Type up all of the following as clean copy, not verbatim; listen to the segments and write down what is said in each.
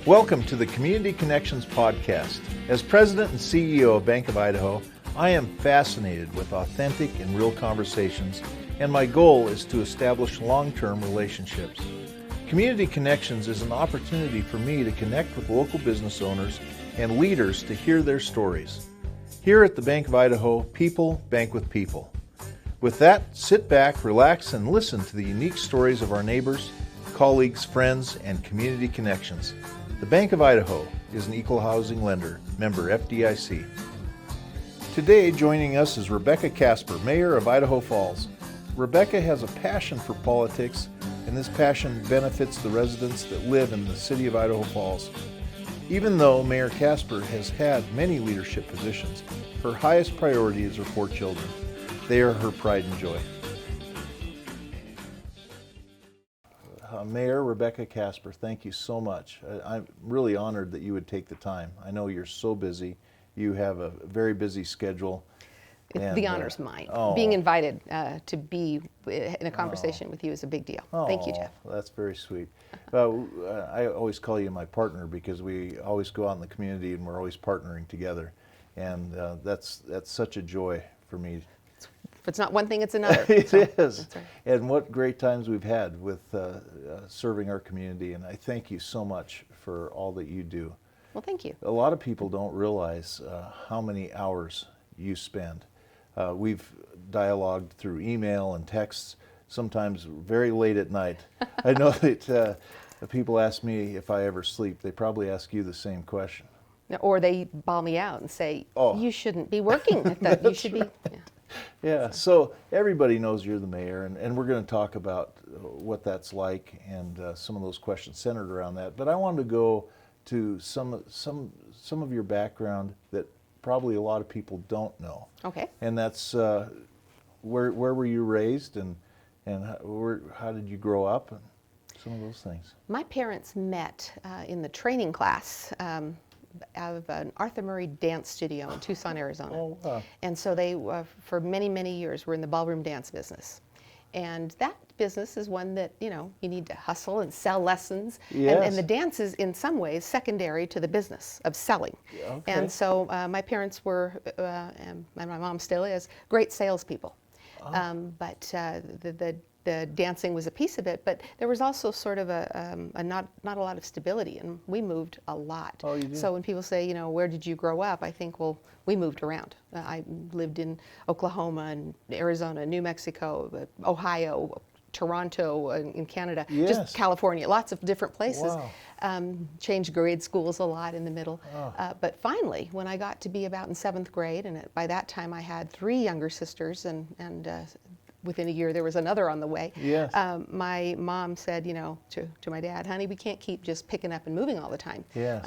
Welcome to the Community Connections podcast. As President and CEO of Bank of Idaho, I am fascinated with authentic and real conversations, and my goal is to establish long-term relationships. Community Connections is an opportunity for me to connect with local business owners and leaders to hear their stories. Here at the Bank of Idaho, people bank with people. With that, sit back, relax, and listen to the unique stories of our neighbors, colleagues, friends, and community connections. The Bank of Idaho is an equal housing lender, member FDIC. Today, joining us is Rebecca Casper, Mayor of Idaho Falls. Rebecca has a passion for politics, and this passion benefits the residents that live in the city of Idaho Falls. Even though Mayor Casper has had many leadership positions, her highest priority is her 4 children. They are her pride and joy. Mayor Rebecca Casper, thank you so much. I'm really honored that you would take the time. I know you're so busy. You have a very busy schedule. The honor's mine. Being invited to be in a conversation with you is a big deal. Thank you, Jeff. That's very sweet. I always call you my partner because we always go out in the community and we're always partnering together. And that's such a joy for me. If it's not one thing, it's another. It so, is. That's right. And what great times we've had with serving our community. And I thank you so much for all that you do. Well, thank you. A lot of people don't realize how many hours you spend. We've dialogued through email and texts, sometimes very late at night. I know that people ask me if I ever sleep. They probably ask you the same question. Or they bawl me out and say, you shouldn't be working at that. You should be. Yeah, so everybody knows you're the mayor, and we're going to talk about what that's like and some of those questions centered around that. But I wanted to go to some of your background that probably a lot of people don't know. Okay. And that's where were you raised, and how did you grow up, and some of those things. My parents met in the training class of an Arthur Murray dance studio in Tucson, Arizona. Oh, wow. And so they, for many, many years, were in the ballroom dance business. And that business is one that, you need to hustle and sell lessons. Yes. And the dance is, in some ways, secondary to the business of selling. Okay. And so my parents were, and my mom still is, great salespeople. But the dancing was a piece of it, but there was also sort of not a lot of stability, and we moved a lot. Oh, you did? So when people say, where did you grow up? I think, well, we moved around. I lived in Oklahoma and Arizona, New Mexico, Ohio, Toronto, in Canada, just California, lots of different places. Wow. Changed grade schools a lot in the middle. But finally, when I got to be about in 7th grade, and by that time I had 3 younger sisters, and within a year there was another on the way. Yes. My mom said, to my dad, honey, we can't keep just picking up and moving all the time. Yes.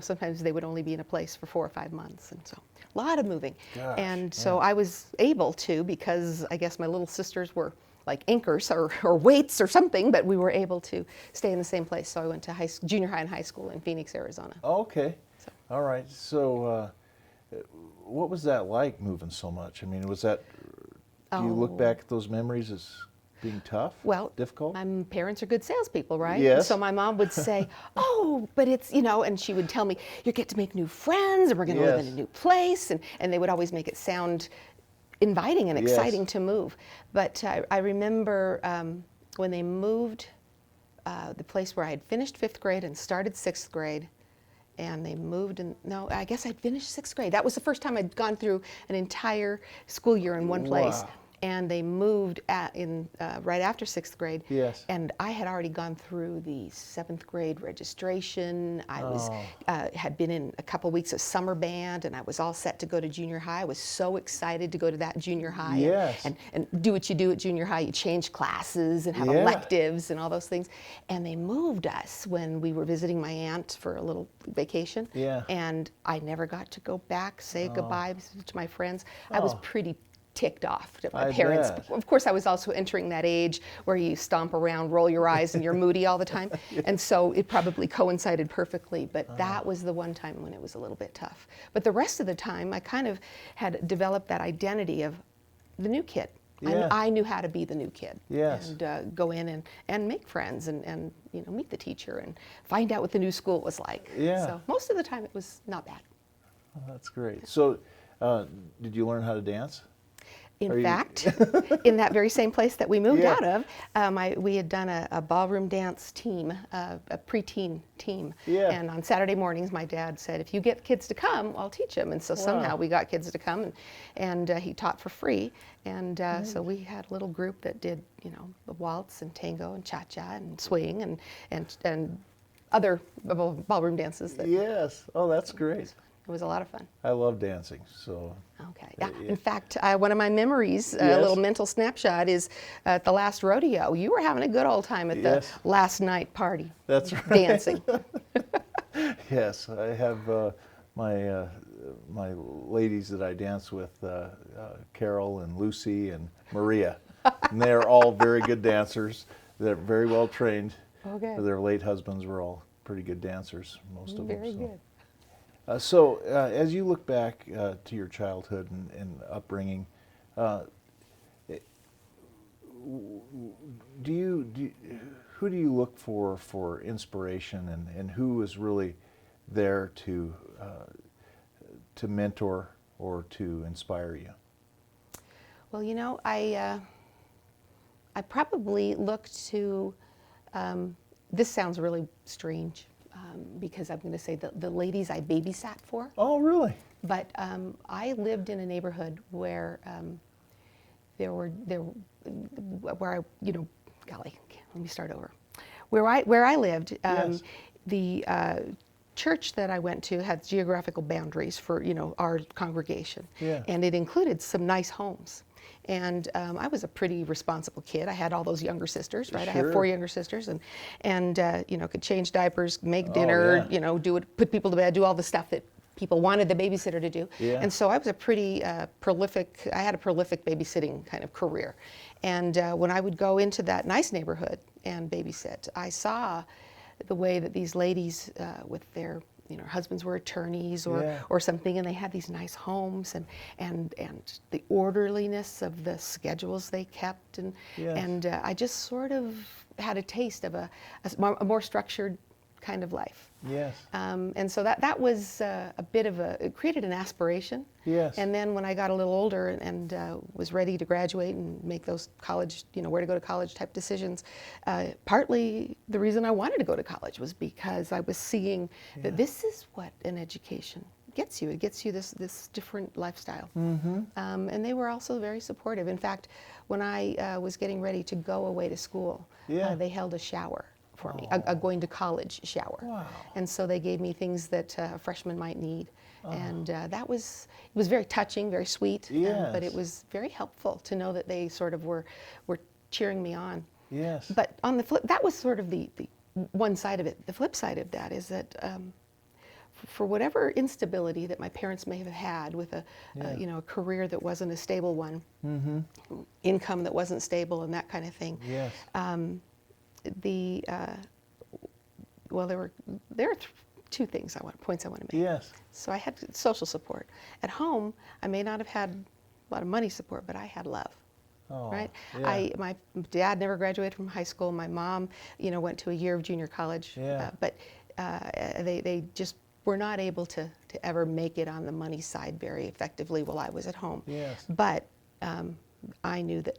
Sometimes they would only be in a place for 4 or 5 months, and so a lot of moving. Gosh, and so I was able to, because I guess my little sisters were like anchors or weights or something, but we were able to stay in the same place. So I went to junior high and high school in Phoenix, Arizona. Okay. So. All right. So what was that like, moving so much? I mean, was that... Do you look back at those memories as being tough? Well, difficult? My parents are good salespeople, right? Yes. So my mom would say, but it's, and she would tell me, you get to make new friends, and we're going to live in a new place. And they would always make it sound inviting and exciting to move. But I remember when they moved the place where I had finished 5th grade and started 6th grade, and they moved, I guess I'd finished 6th grade. That was the first time I'd gone through an entire school year in one place. Wow. And they moved right after 6th grade. Yes. And I had already gone through the 7th grade registration. I had been in a couple weeks of summer band, and I was all set to go to junior high. I was so excited to go to that junior high. Yes. And do what you do at junior high. You change classes and have electives and all those things. And they moved us when we were visiting my aunt for a little vacation. Yeah. And I never got to go back, say goodbye to my friends. I was pretty ticked off to my parents. Bet. Of course, I was also entering that age where you stomp around, roll your eyes, and you're moody all the time. And so it probably coincided perfectly, but that was the one time when it was a little bit tough. But the rest of the time, I kind of had developed that identity of the new kid. Yeah. I knew how to be the new kid. Yes. And go in and make friends and meet the teacher and find out what the new school was like. Yeah. So most of the time it was not bad. Oh, that's great. So, did you learn how to dance? In fact, in that very same place that we moved Yeah. out of, we had done a ballroom dance team, a preteen team. Yeah. And on Saturday mornings, my dad said, if you get kids to come, I'll teach them. And so somehow we got kids to come, and he taught for free. And so we had a little group that did, the waltz and tango and cha-cha and swing and other ballroom dances. Yes. Oh, that's great. It was a lot of fun. I love dancing, so. Okay. Yeah. In fact, one of my memories, Yes. a little mental snapshot, is at the last rodeo. You were having a good old time at the last night party. That's right. Dancing. Yes, I have my ladies that I dance with, Carol and Lucy and Maria, and they are all very good dancers. They're very well trained. Okay. Their late husbands were all pretty good dancers, most of them. Very good. So, as you look back to your childhood and upbringing, who do you look for inspiration, and who is really there to mentor or to inspire you? Well, I probably look to. This sounds really strange. Because I'm going to say the ladies I babysat for. Oh, really? But I lived in a neighborhood where golly, let me start over. Where I lived, Yes. the church that I went to had geographical boundaries for our congregation, Yeah. and it included some nice homes. And I was a pretty responsible kid. I had all those younger sisters, right? I have 4 younger sisters, and could change diapers, make dinner, put people to bed, do all the stuff that people wanted the babysitter to do. Yeah. And so I was a pretty prolific. I had a prolific babysitting kind of career. And when I would go into that nice neighborhood and babysit, I saw the way that these ladies with their husbands were attorneys or something, and they had these nice homes and the orderliness of the schedules they kept, and I just sort of had a taste of a more structured kind of life. Yes. And so that was a bit of it created an aspiration. Yes. And then when I got a little older and was ready to graduate and make those college, where to go to college type decisions, partly the reason I wanted to go to college was because I was seeing that this is what an education gets you. It gets you this different lifestyle. Mm-hmm. And they were also very supportive. In fact, when I was getting ready to go away to school, they held a shower for me, a going to college shower. Wow. And so they gave me things that a freshman might need. And it was very touching, very sweet, but it was very helpful to know that they sort of were cheering me on. Yes. But on the flip, that was sort of the one side of it. The flip side of that is that for whatever instability that my parents may have had with a career that wasn't a stable one, income that wasn't stable and that kind of thing, Yes. there are 2 points I want to make. Yes. So I had social support. At home, I may not have had a lot of money support, but I had love. Oh, right? yeah. My dad never graduated from high school. My mom, went to a year of junior college. Yeah. But they just were not able to ever make it on the money side very effectively while I was at home. Yes. But I knew that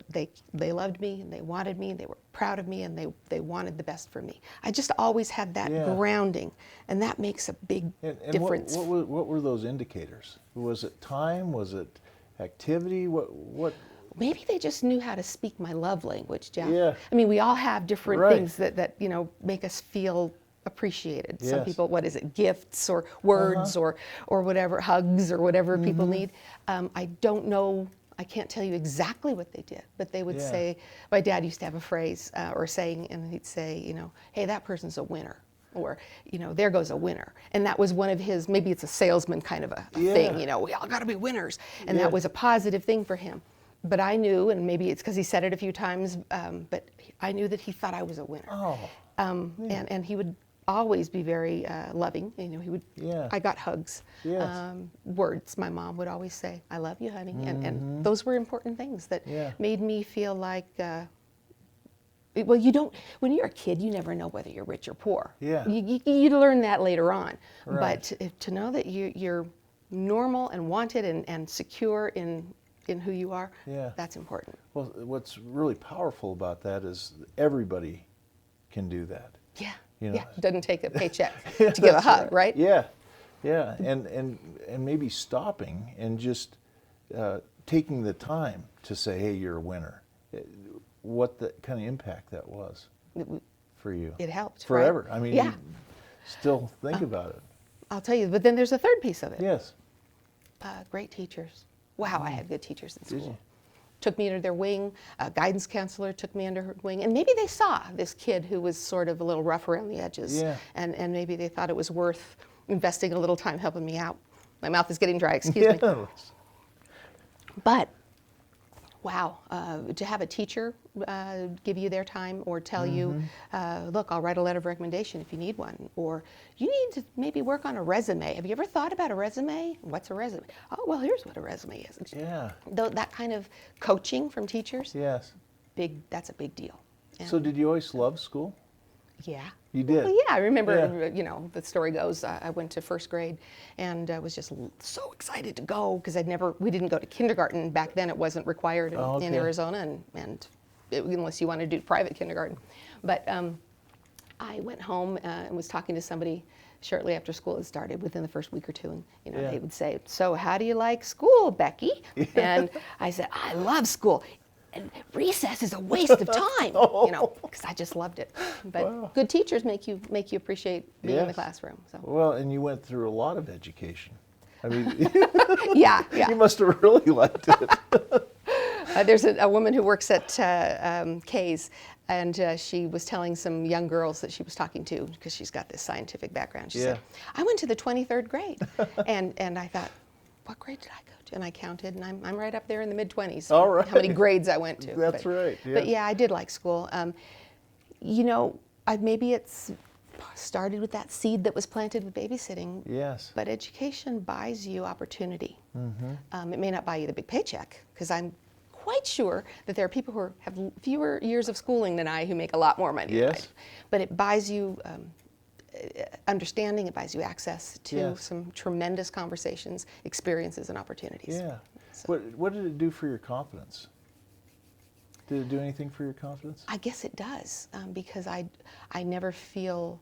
they loved me and they wanted me and they were proud of me and they wanted the best for me. I just always had that grounding, and that makes a big difference. What were those indicators? Was it time? Was it activity? What? Maybe they just knew how to speak my love language, Jeff. Yeah. I mean, we all have different Right. things that make us feel appreciated. Yes. Some people, what is it, gifts or words or whatever, hugs or whatever people need. I don't know. I can't tell you exactly what they did, but they would say, my dad used to have a phrase or saying, and he'd say, hey, that person's a winner, or, there goes a winner. And that was one of his, maybe it's a salesman kind of a thing, we all gotta be winners. And that was a positive thing for him. But I knew, and maybe it's because he said it a few times, but I knew that he thought I was a winner. Oh. And he would always be very loving. You know, he would. Yeah. I got hugs. Yes. Words. My mom would always say, "I love you, honey," and those were important things that made me feel like. Well, you don't. When you're a kid, you never know whether you're rich or poor. Yeah. You learn that later on. Right. But to know that you're normal and wanted and secure in who you are, that's important. Well, what's really powerful about that is everybody can do that. Yeah. You know? Yeah. It doesn't take a paycheck to give a hug, right? Yeah. Yeah. And maybe stopping and just taking the time to say, hey, you're a winner. What the kind of impact that was for you. It helped. Forever. Right? I mean, you still think about it. I'll tell you, but then there's a third piece of it. Yes. Great teachers. Wow, I had good teachers in school. Did you? Took me under their wing. A guidance counselor took me under her wing. And maybe they saw this kid who was sort of a little rough around the edges. Yeah. And maybe they thought it was worth investing a little time helping me out. My mouth is getting dry, excuse me. But wow, to have a teacher give you their time or tell you, look, I'll write a letter of recommendation if you need one, or you need to maybe work on a resume. Have you ever thought about a resume? What's a resume? Oh, well, here's what a resume is. Yeah. That kind of coaching from teachers, Yes. that's a big deal. So did you always love school? Yeah. You did? Well, yeah, I remember, you know, the story goes, I went to first grade and I was just so excited to go because we didn't go to kindergarten. Back then it wasn't required in Arizona unless you wanted to do private kindergarten. But I went home and was talking to somebody shortly after school had started, within the first week or two, and you know, they would say, so how do you like school, Becky? And I said, I love school. And recess is a waste of time, you know, because I just loved it. But good teachers make you appreciate being in the classroom. So. Well, and you went through a lot of education. I mean, yeah. You must have really liked it. There's a woman who works at K's, and she was telling some young girls that she was talking to, because she's got this scientific background. She said, I went to the 23rd grade. and I thought, what grade did I go to? And I counted, and I'm right up there in the mid-20s. All right. How many grades I went to. That's right. Yeah. But yeah, I did like school. You know, maybe it's started with that seed that was planted with babysitting. Yes. But education buys you opportunity. It may not buy you the big paycheck, because I'm quite sure that there are people who have fewer years of schooling than I who make a lot more money. Yes. But it buys you understanding, it buys you access to some tremendous conversations, experiences, and opportunities. Yeah. So. What did it do for your confidence? Did it do anything for your confidence? I guess it does, because I never feel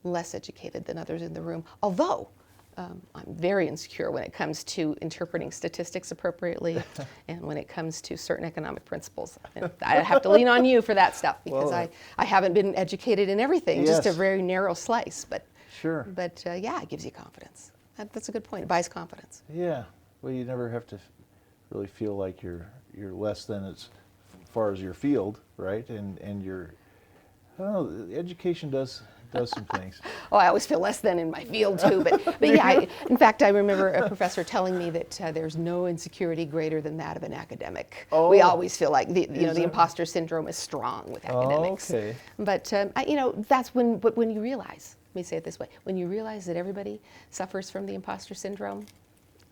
less educated than others in the room, although I'm very insecure when it comes to interpreting statistics appropriately and when it comes to certain economic principles. And I have to lean on you for that stuff, because I haven't been educated in everything, just a very narrow slice. But sure. But yeah, it gives you confidence. That's a good point. It buys confidence. Yeah. Well, you never have to really feel like you're less than as far as your field, right? And your, I don't know, education does some things. Oh, I always feel less than in my field too, but yeah. In fact, I remember a professor telling me that there's no insecurity greater than that of an academic. Oh, we always feel like the imposter syndrome is strong with academics. Oh, okay. But you know, that's when you realize. Let me say it this way: when you realize that everybody suffers from the imposter syndrome,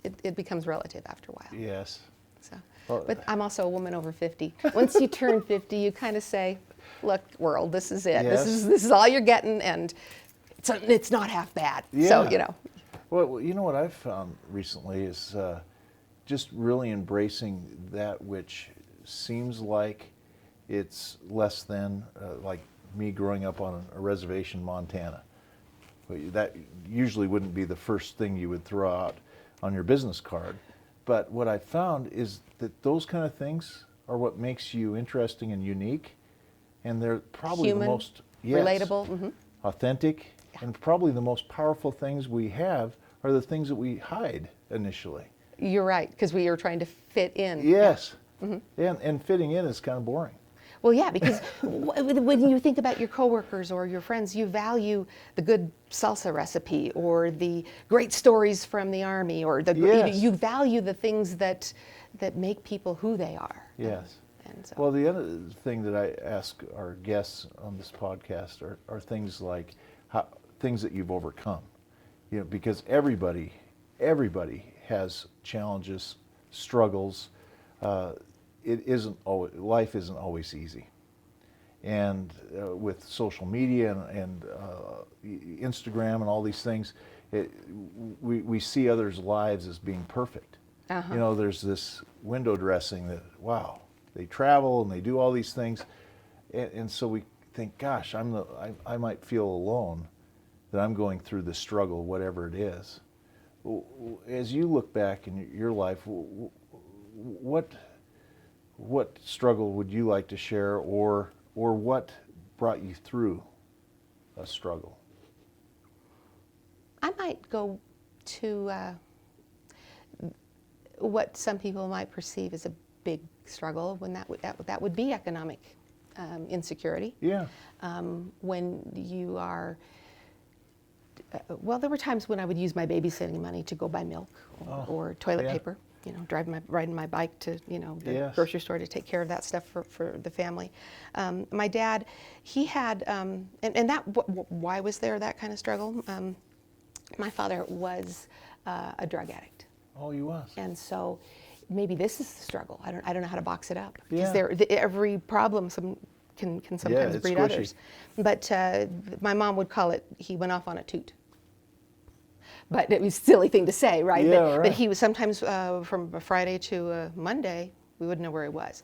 it becomes relative after a while. Yes. So, Well, but I'm also a woman over 50. Once you turn 50, you kind of say, look, world, this is it. Yes. This is all you're getting, and it's not half bad. Yeah. So, you know. Well, you know what I've found recently is just really embracing that which seems like it's less than, like me growing up on a reservation in Montana. That usually wouldn't be the first thing you would throw out on your business card. But what I found is that those kind of things are what makes you interesting and unique, and they're probably Human, the most relatable, authentic, and probably the most powerful things we have are the things that we hide initially. You're right, because we are trying to fit in. Yes, and fitting in is kind of boring. Well, yeah, because when you think about your coworkers or your friends, you value the good salsa recipe or the great stories from the Army, or you value the things that make people who they are. Yes. And so. Well, the other thing that I ask our guests on this podcast are things like, things that you've overcome. Because everybody has challenges, struggles. Life isn't always easy. And with social media and Instagram and all these things, we see others' lives as being perfect. There's this window dressing that, wow, they travel and they do all these things, and so we think, gosh, I might feel alone, that I'm going through the struggle, whatever it is. As you look back in your life, what struggle would you like to share, or what brought you through a struggle? I might go to what some people might perceive as a big struggle, when that would be economic insecurity. Yeah. When you are, there were times when I would use my babysitting money to go buy milk or toilet paper. Riding my bike to the grocery store to take care of that stuff for the family. My dad, he had, why was there that kind of struggle? My father was a drug addict. Oh, he was. And so maybe this is the struggle. I don't know how to box it up, because every problem can sometimes breed squishy. others. But my mom would call it, he went off on a toot. But it was a silly thing to say, right? Yeah, but he was sometimes from a Friday to a Monday, we wouldn't know where he was.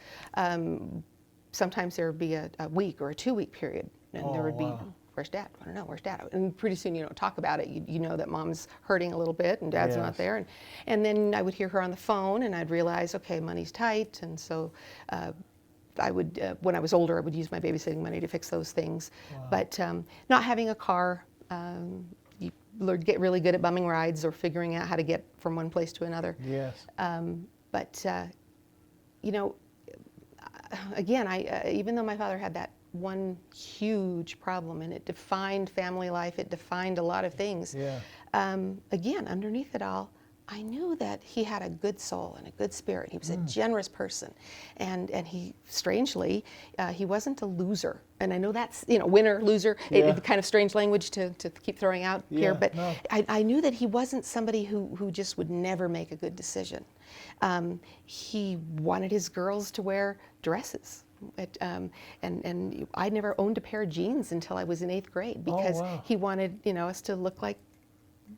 Sometimes there would be a week or a 2-week period, and there would be, where's Dad? I don't know, where's Dad? And pretty soon you don't talk about it. You know that Mom's hurting a little bit and Dad's not there. And then I would hear her on the phone, and I'd realize, okay, money's tight. And so I would, when I was older, I would use my babysitting money to fix those things. But not having a car, you get really good at bumming rides or figuring out how to get from one place to another. Yes. But again, even though my father had that one huge problem, and it defined family life, it defined a lot of things. Yeah. Again, underneath it all, I knew that he had a good soul and a good spirit. He was a generous person, and he, strangely, he wasn't a loser. And I know that's, winner, loser, it's kind of strange language to keep throwing out here, but no. I knew that he wasn't somebody who just would never make a good decision. He wanted his girls to wear dresses. And I never owned a pair of jeans until I was in 8th grade, because he wanted us to look like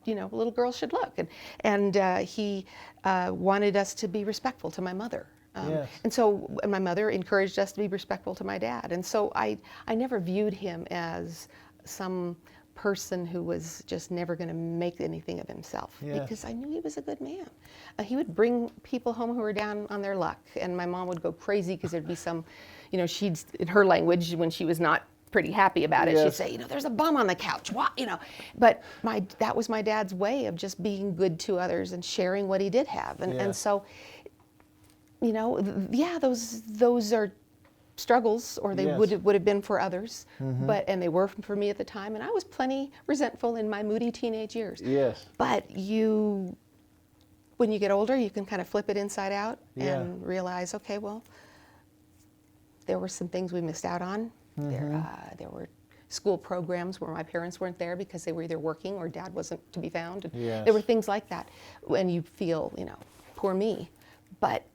little girls should look, and he wanted us to be respectful to my mother. And my mother encouraged us to be respectful to my dad. And so I never viewed him as some person who was just never going to make anything of himself, because I knew he was a good man. He would bring people home who were down on their luck, and my mom would go crazy because there'd be some, she'd, in her language, when she was not pretty happy about it, she'd say, there's a bum on the couch, what, But that was my dad's way of just being good to others and sharing what he did have, and so, those are struggles, or they would have been for others, and they were for me at the time, and I was plenty resentful in my moody teenage years. Yes. But when you get older, you can kind of flip it inside out and realize, okay, well, there were some things we missed out on. There were school programs where my parents weren't there because they were either working or Dad wasn't to be found. And there were things like that, and you feel, poor me. But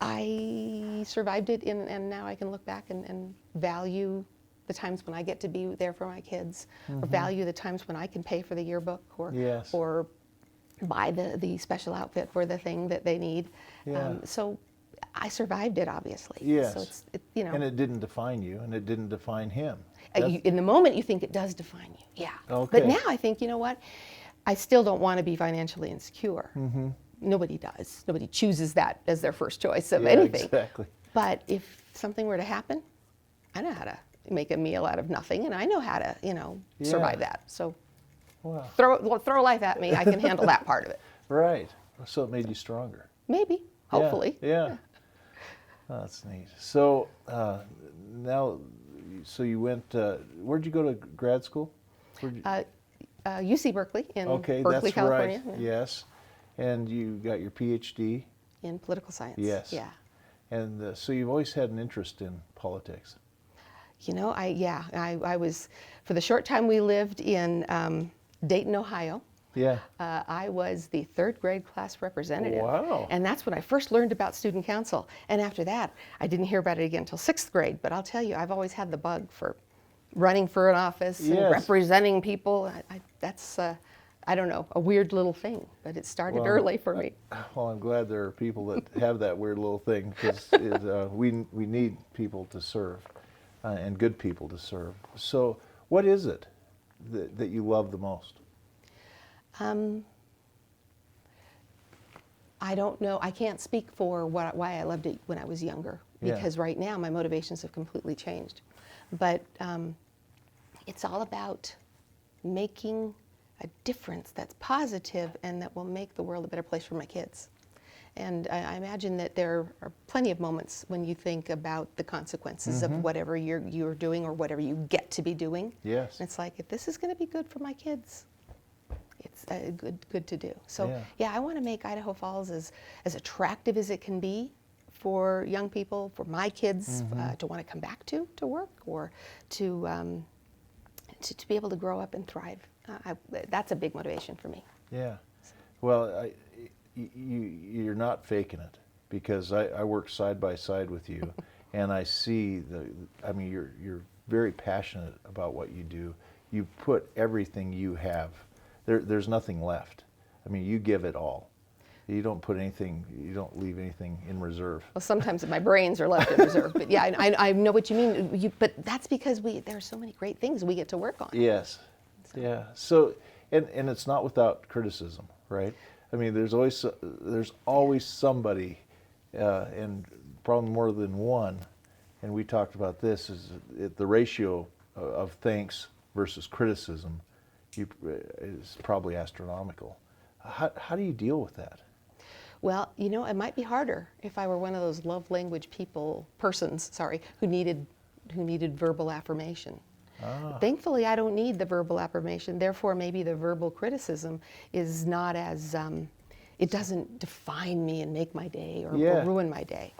I survived it, and now I can look back and value the times when I get to be there for my kids, or value the times when I can pay for the yearbook, or buy the special outfit for the thing that they need. So I survived it, obviously. Yes. So it's And it didn't define you, and it didn't define him. In the moment, you think it does define you. Yeah. Okay. But now I think, what? I still don't want to be financially insecure. Nobody does. Nobody chooses that as their first choice of anything. Exactly. But if something were to happen, I know how to make a meal out of nothing, and I know how to, survive that. So throw life at me. I can handle that part of it. Right. So it made you stronger. Maybe. Hopefully. Yeah. Oh, that's neat. So now, you went, where'd you go to grad school? UC Berkeley in Berkeley, that's California. Right. Yes. And you got your PhD? In political science. Yes. Yeah. And so you've always had an interest in politics? I was, for the short time we lived in Dayton, Ohio. Yeah. I was the 3rd grade class representative. Wow. And that's when I first learned about student council. And after that, I didn't hear about it again until 6th grade. But I'll tell you, I've always had the bug for running for an office and representing people. That's, I don't know, a weird little thing, but it started early for me. Well, I'm glad there are people that have that weird little thing, because we need people to serve, and good people to serve. So what is it that you love the most? I don't know. I can't speak for why I loved it when I was younger, because right now my motivations have completely changed. But it's all about making a difference that's positive and that will make the world a better place for my kids. And I imagine that there are plenty of moments when you think about the consequences of whatever you're doing or whatever you get to be doing. Yes. And it's like, if this is going to be good for my kids, it's good to do. So I want to make Idaho Falls as attractive as it can be for young people, for my kids to want to come back to work, or to be able to grow up and thrive. That's a big motivation for me. Yeah. Well, you're not faking it, because I work side by side with you, and I see you're very passionate about what you do. You put everything you have. There's nothing left. I mean, you give it all. You don't put anything, you don't leave anything in reserve. Well, sometimes my brains are left in reserve, but yeah, I know what you mean. But that's because there are so many great things we get to work on. Yes. So. Yeah. So, and it's not without criticism, right? I mean, there's always somebody, and probably more than one. And we talked about this: is the ratio of thanks versus criticism is probably astronomical. How do you deal with that? Well, it might be harder if I were one of those love language persons, who needed verbal affirmation. Thankfully, I don't need the verbal affirmation. Therefore, maybe the verbal criticism is not as, it doesn't define me and make my day or ruin my day.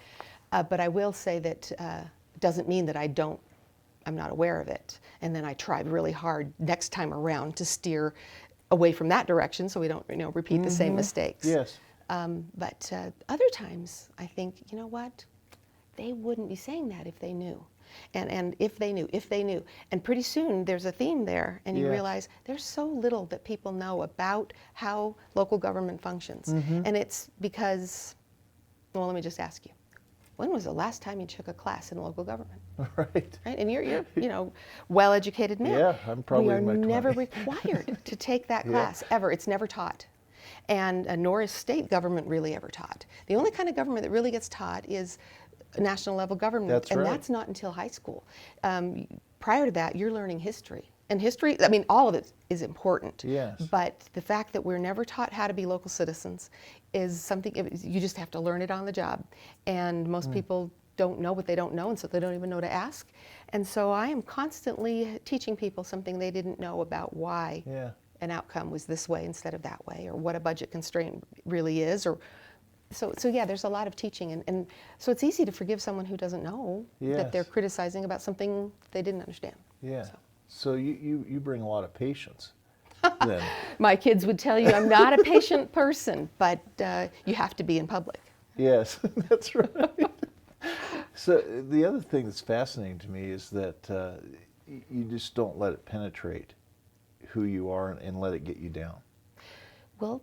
But I will say that it doesn't mean that I'm not aware of it. And then I try really hard next time around to steer away from that direction so we don't repeat the same mistakes. Yes. But other times I think, you know what, they wouldn't be saying that if they knew. And if they knew. And pretty soon there's a theme there, and you realize there's so little that people know about how local government functions. And it's because, well, let me just ask you, when was the last time you took a class in local government? Right. And you're well-educated man. Yeah, I'm probably in my 20s. We are never required to take that class, ever. It's never taught. And nor is state government really ever taught. The only kind of government that really gets taught is national level government. That's right. And that's not until high school. Prior to that, you're learning history. And history, all of it is important. Yes. But the fact that we're never taught how to be local citizens is something, you just have to learn it on the job. And most people don't know what they don't know, and so they don't even know to ask. And so I am constantly teaching people something they didn't know about why an outcome was this way instead of that way, or what a budget constraint really is, or so there's a lot of teaching, and so it's easy to forgive someone who doesn't know that they're criticizing about something they didn't understand. Yeah. So you bring a lot of patience. Then. My kids would tell you I'm not a patient person, but you have to be in public. Yes, that's right. So the other thing that's fascinating to me is that you just don't let it penetrate who you are and let it get you down. Well,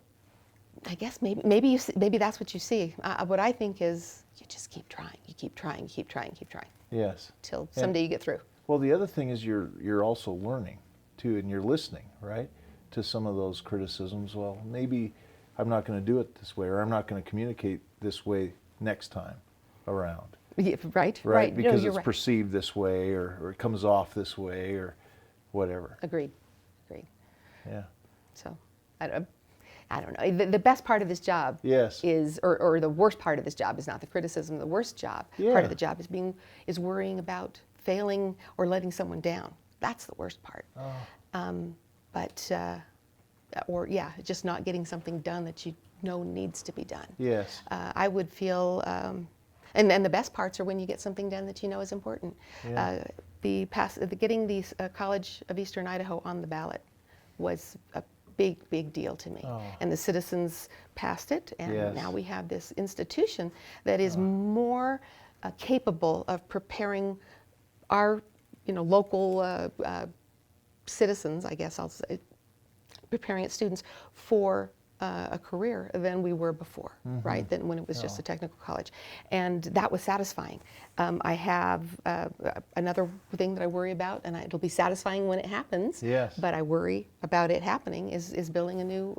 I guess maybe that's what you see. What I think is you just keep trying. You keep trying. You keep trying. Keep trying. Yes. Till someday you get through. Well, the other thing is you're also learning too, and you're listening, right, to some of those criticisms. Well, maybe I'm not going to do it this way, or I'm not going to communicate this way next time around. Yeah, right. Because it's right. perceived this way, or it comes off this way, or whatever. Agreed. Yeah. So, I don't know. The best part of this job is, or the worst part of this job is not the criticism. The worst part of the job is worrying about failing or letting someone down. That's the worst part. Just not getting something done that you know needs to be done. Yes. I would feel And then the best parts are when you get something done that you know is important. Yeah. Getting the College of Eastern Idaho on the ballot was a big deal to me. Oh. And the citizens passed it, and Yes. now we have this institution that is more capable of preparing our local citizens, I guess I'll say, preparing its students for a career than we were before, right? Than when it was just a technical college. And that was satisfying. I have another thing that I worry about, and it'll be satisfying when it happens, Yes. but I worry about it happening, is building a new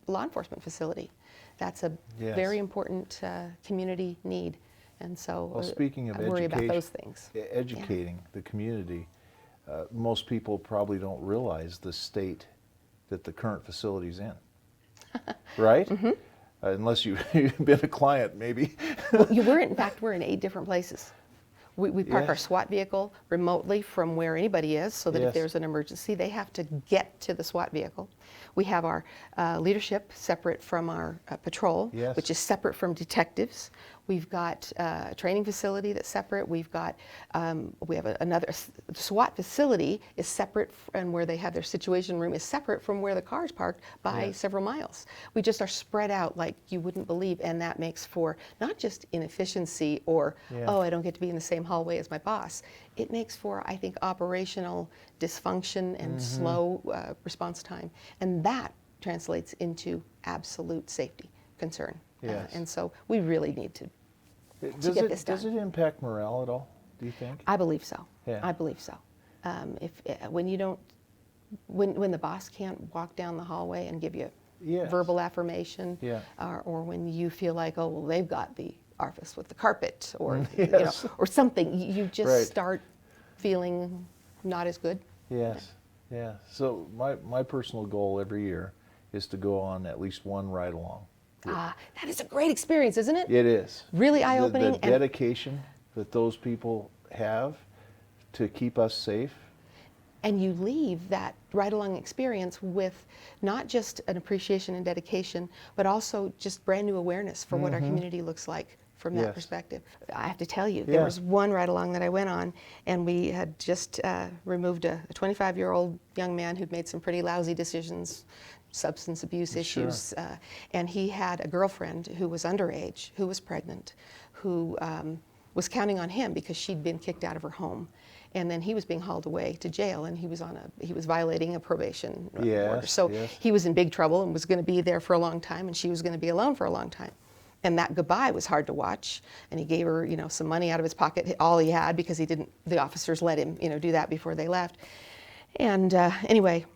law enforcement facility. That's a Yes. very important community need. And so Well, speaking of I worry about education, those things. educating the community, most people probably don't realize the state that the current facility's in, right? Unless you've been a client, maybe. Well, in fact, we're in 8 different places. We park our Yes. SWAT vehicle remotely from where anybody is, so that Yes. if there's an emergency, they have to get to the SWAT vehicle. We have our leadership separate from our patrol, Yes. which is separate from detectives. We've got a training facility that's separate. We have another SWAT facility is separate, and where they have their situation room is separate from where the car's parked by Yes. several miles. We just are spread out like you wouldn't believe, and that makes for not just inefficiency or, Yeah. oh, I don't get to be in the same hallway as my boss. It makes for, I think, operational dysfunction and slow response time, and that translates into absolute safety concern. Yes. And so we really need to Does get this does done. it impact morale at all, do you think? I believe so. Yeah. I believe so. When you don't, when the boss can't walk down the hallway and give you Yes. verbal affirmation, Yeah. or when you feel like, oh, well, they've got the office with the carpet, or Yes. or something, you just Right. start feeling not as good. Yes, yeah. So my personal goal every year is to go on at least one ride along. That is a great experience, isn't it? It is. Really eye-opening. The dedication that those people have to keep us safe. And you leave that ride-along experience with not just an appreciation and dedication, but also just brand new awareness for what our community looks like from that Yes. perspective. I have to tell you, Yeah. there was one ride-along that I went on, and we had just removed a 25-year-old young man who'd made some pretty lousy decisions, substance abuse issues, and he had a girlfriend who was underage, who was pregnant, who was counting on him because she'd been kicked out of her home. And then he was being hauled away to jail, and he was violating a probation order. So yes. he was in big trouble and was going to be there for a long time, and she was going to be alone for a long time. And that goodbye was hard to watch. And he gave her, some money out of his pocket, all he had, because the officers let him, do that before they left. And anyway,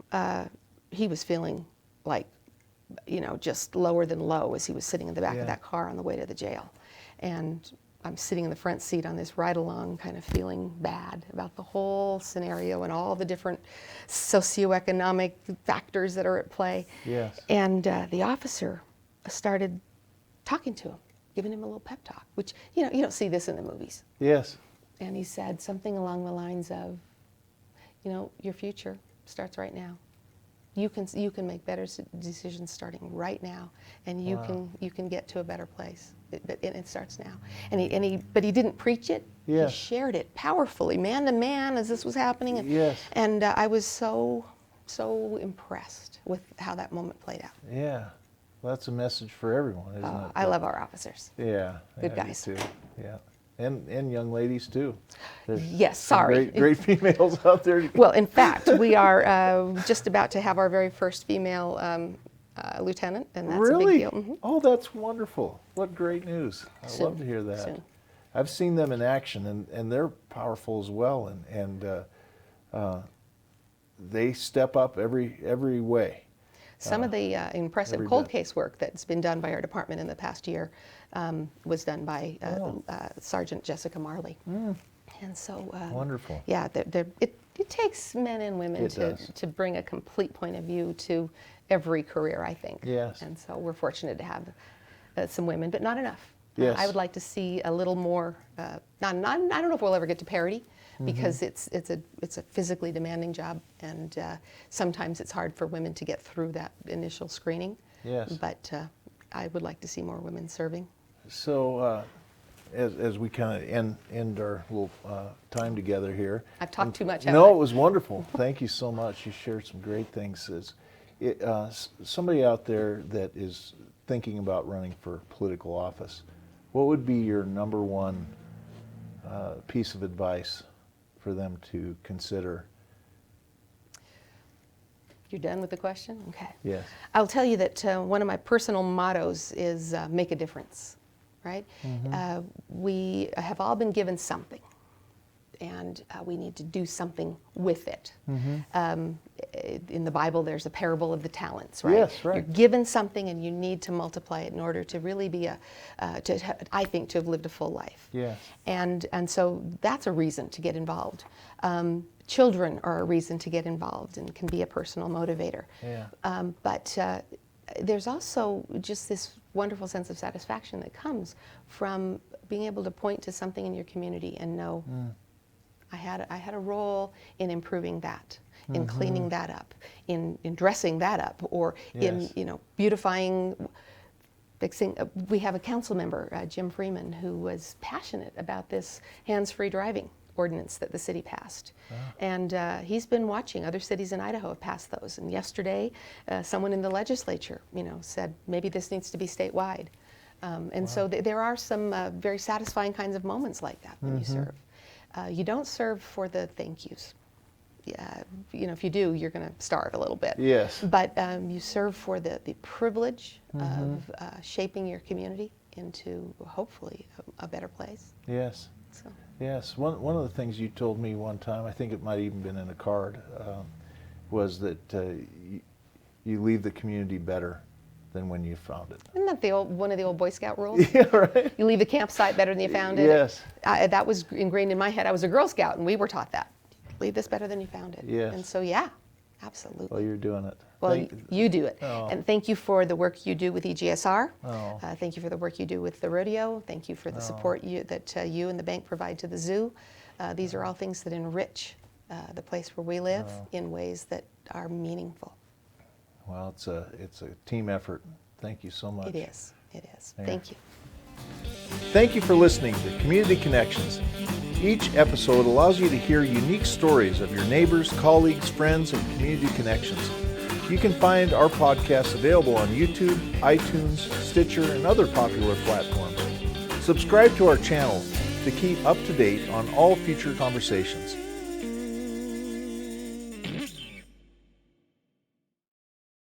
he was feeling like, just lower than low as he was sitting in the back Yeah. of that car on the way to the jail. And I'm sitting in the front seat on this ride along, kind of feeling bad about the whole scenario and all the different socioeconomic factors that are at play. Yes. And the officer started talking to him, giving him a little pep talk, which, you don't see this in the movies. Yes. And he said something along the lines of, your future starts right now. You can make better decisions starting right now, and you can get to a better place. It starts now. But he didn't preach it. Yes. He shared it powerfully, man to man, as this was happening. And, Yes. and I was so impressed with how that moment played out. Yeah. Well, that's a message for everyone, isn't it? I love our officers. Yeah. Good I do guys. too. Yeah. And young ladies too. There's Yes, some sorry. Great females out there. Well, in fact, we are just about to have our very first female lieutenant, and that's Really? a big deal. Oh, that's wonderful. What great news. I Soon. love to hear that. Soon. I've seen them in action, and they're powerful as well, and they step up every way. Some of the impressive every cold bit. case work that's been done by our department in the past year was done by Sergeant Jessica Marley. And so, Wonderful. yeah, it takes men and women It does. to bring a complete point of view to every career, I think. Yes. And so we're fortunate to have some women, but not enough. Yes. I would like to see a little more. I don't know if we'll ever get to parity, because it's a physically demanding job, and sometimes it's hard for women to get through that initial screening. Yes. But I would like to see more women serving. So as we kind of end our little time together here. I've talked too much. No, it was wonderful. Thank you so much. You shared some great things. Somebody out there that is thinking about running for political office, what would be your number one piece of advice for them to consider? You're done with the question? Okay. Yes. I'll tell you that one of my personal mottos is make a difference, right? Mm-hmm. We have all been given something, and we need to do something with it. Mm-hmm. In the Bible, there's a parable of the talents, right? Yes, right. You're given something, and you need to multiply it in order to really be I think, to have lived a full life. Yes. And so that's a reason to get involved. Children are a reason to get involved and can be a personal motivator. Yeah. But there's also just this wonderful sense of satisfaction that comes from being able to point to something in your community and know, I had a role in improving that, in cleaning that up, in dressing that up, or Yes. in beautifying, fixing. We have a council member, Jim Freeman, who was passionate about this hands-free driving ordinance that the city passed. And he's been watching. Other cities in Idaho have passed those. And yesterday, someone in the legislature, said maybe this needs to be statewide. And so there are some very satisfying kinds of moments like that when you serve. You don't serve for the thank yous. If you do, you're going to starve a little bit. Yes. But you serve for the privilege of shaping your community into hopefully a better place. Yes. So. Yes, one of the things you told me one time, I think it might have even been in a card, was that you leave the community better than when you found it. Isn't that one of the old Boy Scout rules? Yeah, right. You leave the campsite better than you found it. Yes. That was ingrained in my head. I was a Girl Scout, and we were taught that. Leave this better than you found it. Yes. And so, yeah, absolutely. Well, you're doing it. Well, you do it. Oh. And thank you for the work you do with EGSR. Oh. Thank you for the work you do with the rodeo. Thank you for the support that you and the bank provide to the zoo. These are all things that enrich the place where we live in ways that are meaningful. Well, it's a team effort. Thank you so much. It is. It is. Yeah. Thank you. Thank you for listening to Community Connections. Each episode allows you to hear unique stories of your neighbors, colleagues, friends, and community connections. You can find our podcast available on YouTube, iTunes, Stitcher, and other popular platforms. Subscribe to our channel to keep up to date on all future conversations.